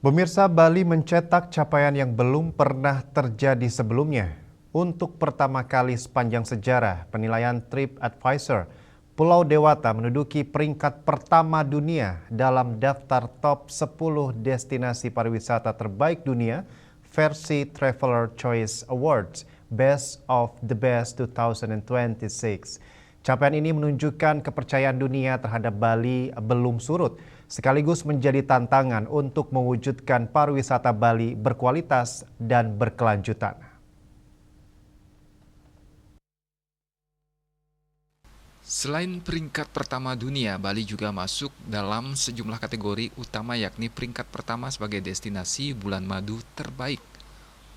Pemirsa, Bali mencetak capaian yang belum pernah terjadi sebelumnya. Untuk pertama kali sepanjang sejarah penilaian TripAdvisor, Pulau Dewata menduduki peringkat pertama dunia dalam daftar top 10 destinasi pariwisata terbaik dunia versi Traveler Choice Awards Best of the Best 2026. Capaian ini menunjukkan kepercayaan dunia terhadap Bali belum surut, sekaligus menjadi tantangan untuk mewujudkan pariwisata Bali berkualitas dan berkelanjutan. Selain peringkat pertama dunia, Bali juga masuk dalam sejumlah kategori utama, yakni peringkat pertama sebagai destinasi bulan madu terbaik,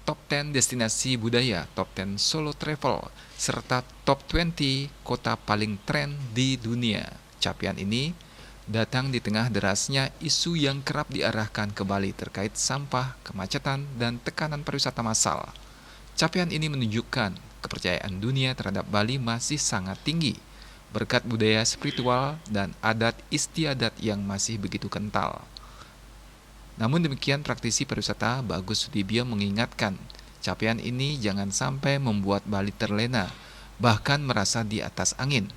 top 10 destinasi budaya, top 10 solo travel, serta top 20 kota paling tren di dunia. Capaian ini datang di tengah derasnya isu yang kerap diarahkan ke Bali terkait sampah, kemacetan, dan tekanan pariwisata massal. Capaian ini menunjukkan kepercayaan dunia terhadap Bali masih sangat tinggi, berkat budaya spiritual dan adat istiadat yang masih begitu kental. Namun demikian, praktisi pariwisata Bagus Sudibyo mengingatkan, capaian ini jangan sampai membuat Bali terlena, bahkan merasa di atas angin.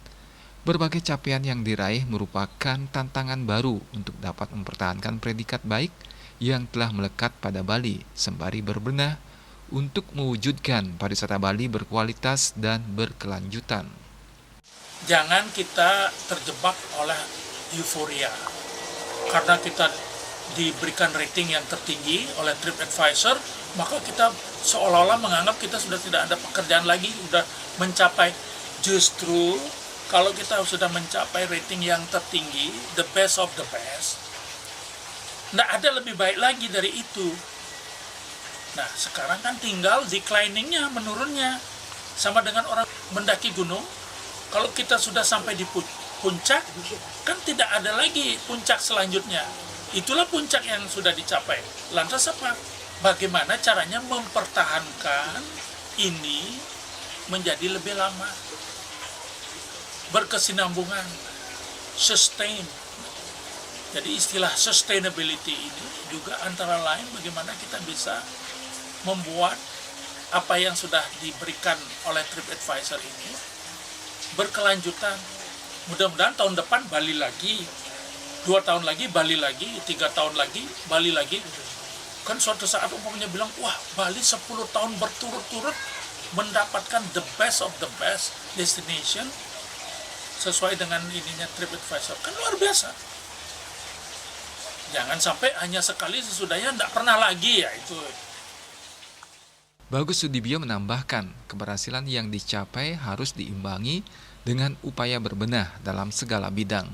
Berbagai capaian yang diraih merupakan tantangan baru untuk dapat mempertahankan predikat baik yang telah melekat pada Bali, sembari berbenah untuk mewujudkan pariwisata Bali berkualitas dan berkelanjutan. Jangan kita terjebak oleh euforia, karena kita diberikan rating yang tertinggi oleh TripAdvisor, maka kita seolah-olah menganggap kita sudah tidak ada pekerjaan lagi, sudah mencapai. Justru kalau kita sudah mencapai rating yang tertinggi, the best of the best, tidak ada lebih baik lagi dari itu. Nah, sekarang kan tinggal decliningnya, menurunnya, sama dengan orang mendaki gunung. Kalau kita sudah sampai di puncak, kan tidak ada lagi puncak selanjutnya. Itulah puncak yang sudah dicapai. Lantas apa? Bagaimana caranya mempertahankan ini menjadi lebih lama? Berkesinambungan, sustain. Jadi istilah sustainability ini juga antara lain bagaimana kita bisa membuat apa yang sudah diberikan oleh TripAdvisor ini berkelanjutan. Mudah-mudahan tahun depan Bali lagi, 2 tahun lagi Bali lagi, 3 tahun lagi Bali lagi. Kan suatu saat umpamanya bilang, wah Bali 10 tahun berturut-turut mendapatkan the best of the best destination sesuai dengan ininya TripAdvisor, kan luar biasa. Jangan sampai hanya sekali sesudahnya tidak pernah lagi, ya itu. Bagus Sudibyo menambahkan, keberhasilan yang dicapai harus diimbangi dengan upaya berbenah dalam segala bidang.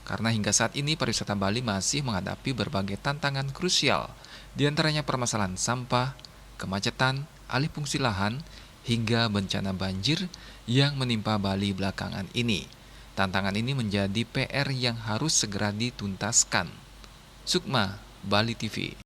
Karena hingga saat ini pariwisata Bali masih menghadapi berbagai tantangan krusial, diantaranya permasalahan sampah, kemacetan, alih fungsi lahan, hingga bencana banjir yang menimpa Bali belakangan ini. Tantangan ini menjadi PR yang harus segera dituntaskan. Sukma, Bali TV.